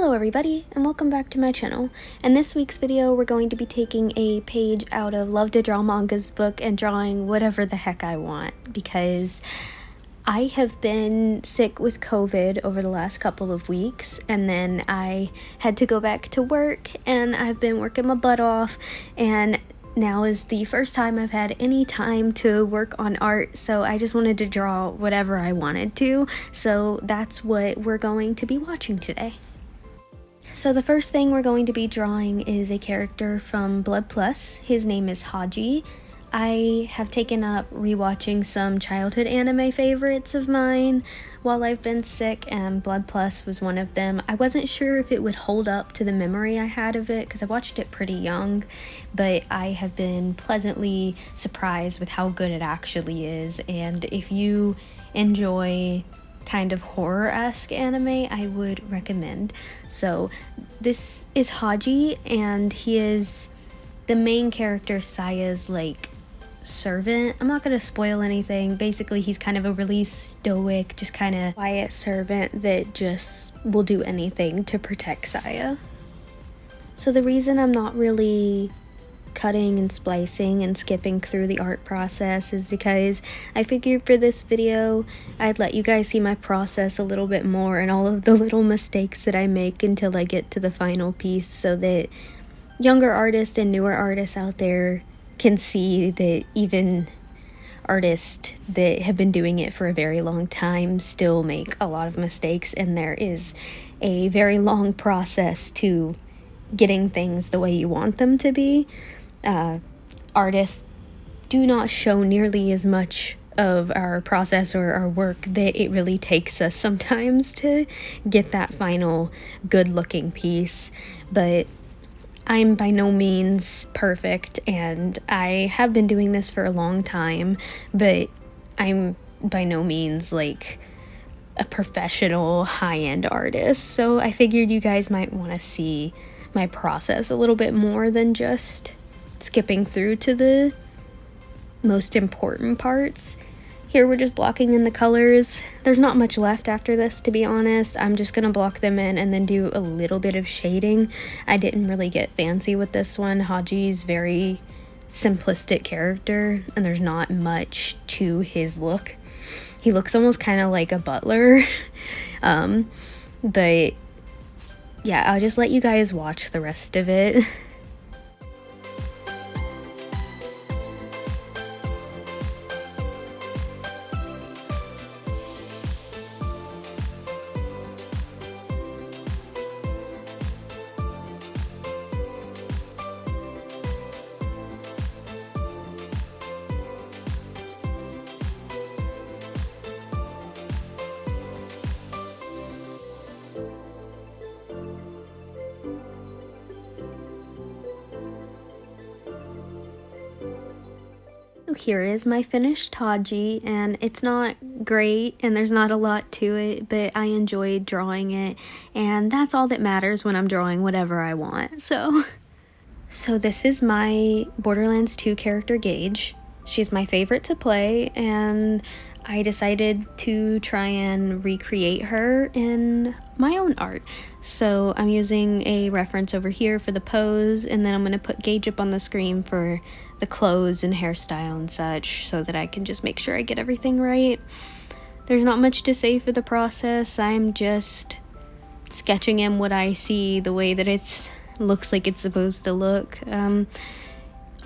Hello everybody, and welcome back to my channel. In this week's video, we're going to be taking a page out of Love to Draw Manga's book and drawing whatever the heck I want, because I have been sick with COVID over the last couple of weeks, and then I had to go back to work, and I've been working my butt off, and now is the first time I've had any time to work on art, so I just wanted to draw whatever I wanted to, so that's what we're going to be watching today. So the first thing we're going to be drawing is a character from Blood Plus. His name is Haji. I have taken up rewatching some childhood anime favorites of mine while I've been sick, and Blood Plus was one of them. I wasn't sure if it would hold up to the memory I had of it because I watched it pretty young, but I have been pleasantly surprised with how good it actually is. And if you enjoy kind of horror-esque anime, I would recommend. So this is Haji, and he is the main character, Saya's like servant. I'm not gonna spoil anything. Basically, he's kind of a really stoic, just kind of quiet servant that just will do anything to protect Saya. So the reason I'm not really cutting and splicing and skipping through the art process is because I figured for this video I'd let you guys see my process a little bit more and all of the little mistakes that I make until I get to the final piece, so that younger artists and newer artists out there can see that even artists that have been doing it for a very long time still make a lot of mistakes, and there is a very long process to getting things the way you want them to be. Artists do not show nearly as much of our process or our work that it really takes us sometimes to get that final good looking piece, but I'm by no means perfect, and I have been doing this for a long time, but I'm by no means like a professional high-end artist, so I figured you guys might want to see my process a little bit more than just skipping through to the most important parts. Here we're just blocking in the colors. There's not much left after this, to be honest. I'm just gonna block them in and then do a little bit of shading. I didn't really get fancy with this one. Haji's very simplistic character, and there's not much to his look. He looks almost kind of like a butler, but yeah, I'll just let you guys watch the rest of it. Here is my finished Haji, and it's not great and there's not a lot to it, but I enjoyed drawing it, and that's all that matters when I'm drawing whatever I want. So this is my Borderlands 2 character Gage. She's my favorite to play, and I decided to try and recreate her in my own art. So I'm using a reference over here for the pose, and then I'm going to put Gage up on the screen for the clothes and hairstyle and such, so that I can just make sure I get everything right. There's not much to say for the process. I'm just sketching in what I see the way that it looks like it's supposed to look.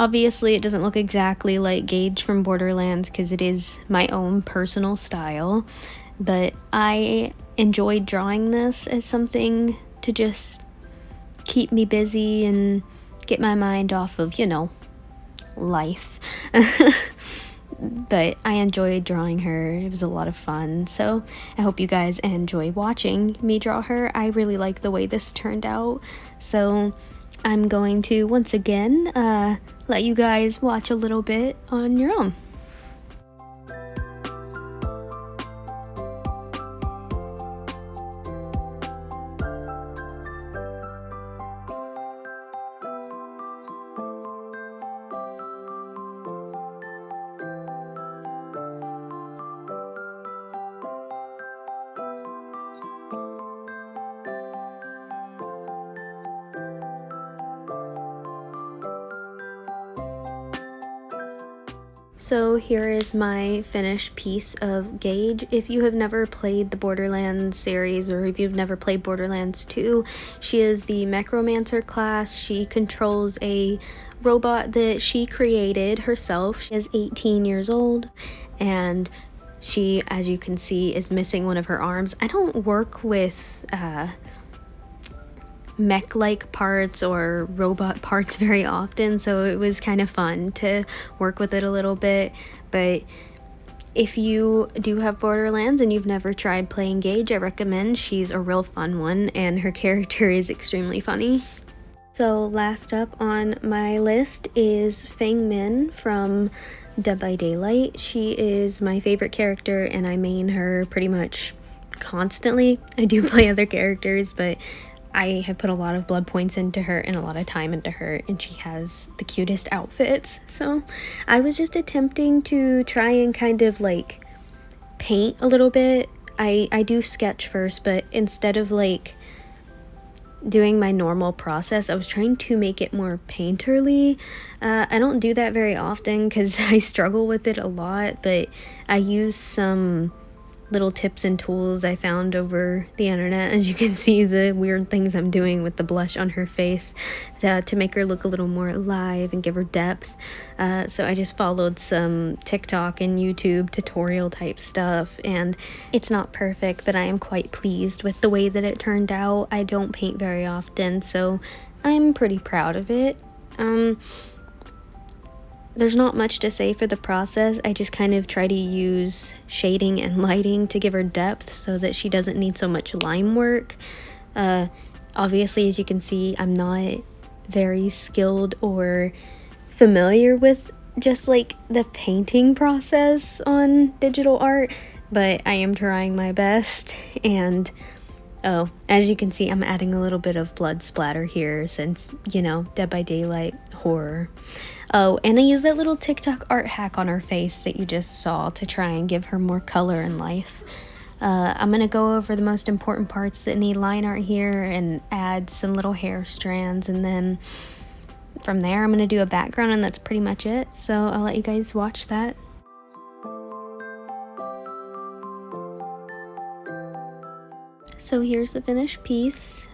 Obviously, it doesn't look exactly like Gage from Borderlands because it is my own personal style, but I enjoyed drawing this as something to just keep me busy and get my mind off of, you know, life. But I enjoyed drawing her. It was a lot of fun, so I hope you guys enjoy watching me draw her. I really like the way this turned out, so I'm going to once again let you guys watch a little bit on your own. So here is my finished piece of Gage. If you have never played the Borderlands series, or if you've never played Borderlands 2, she is the Necromancer class. She controls a robot that she created herself. She is 18 years old, and she, as you can see, is missing one of her arms. I don't work with mech-like parts or robot parts very often, so it was kind of fun to work with it a little bit. But if you do have Borderlands and you've never tried playing Gage, I recommend. She's a real fun one, and her character is extremely funny. So last up on my list is Feng Min from Dead by Daylight. She is my favorite character, and I main her pretty much constantly. I do play other characters, but I have put a lot of blood points into her and a lot of time into her, and she has the cutest outfits. So I was just attempting to try and kind of like paint a little bit. I do sketch first, but instead of like doing my normal process, I was trying to make it more painterly. I don't do that very often because I struggle with it a lot, but I use some little tips and tools I found over the internet. As you can see, the weird things I'm doing with the blush on her face to make her look a little more alive and give her depth. So I just followed some TikTok and YouTube tutorial type stuff, and it's not perfect, but I am quite pleased with the way that it turned out. I don't paint very often, so I'm pretty proud of it. There's not much to say for the process. I just kind of try to use shading and lighting to give her depth so that she doesn't need so much line work. Obviously, as you can see, I'm not very skilled or familiar with just like the painting process on digital art, but I am trying my best. And oh, as you can see, I'm adding a little bit of blood splatter here since, you know, Dead by Daylight horror. Oh, and I used that little TikTok art hack on her face that you just saw to try and give her more color and life. I'm going to go over the most important parts that need line art here and add some little hair strands, and then from there I'm going to do a background, and that's pretty much it. So I'll let you guys watch that. So here's the finished piece.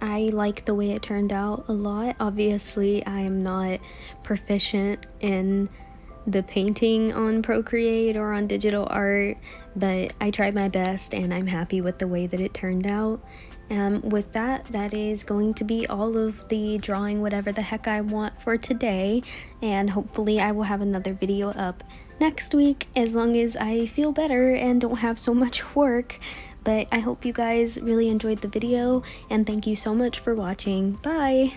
I like the way it turned out a lot. Obviously, I am not proficient in the painting on Procreate or on digital art, but I tried my best and I'm happy with the way that it turned out. With that is going to be all of the drawing whatever the heck I want for today, and hopefully I will have another video up next week as long as I feel better and don't have so much work. But I hope you guys really enjoyed the video, and thank you so much for watching. Bye!